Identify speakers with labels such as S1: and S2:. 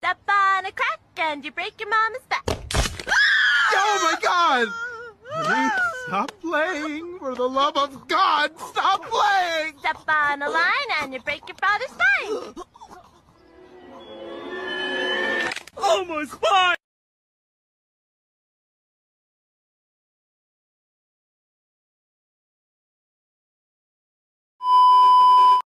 S1: Step on a crack and you break your mama's back.
S2: Oh my God! Honey, stop playing! For the love of God, stop playing!
S1: Step on a line and you break your father's spine.
S2: Oh, my spine!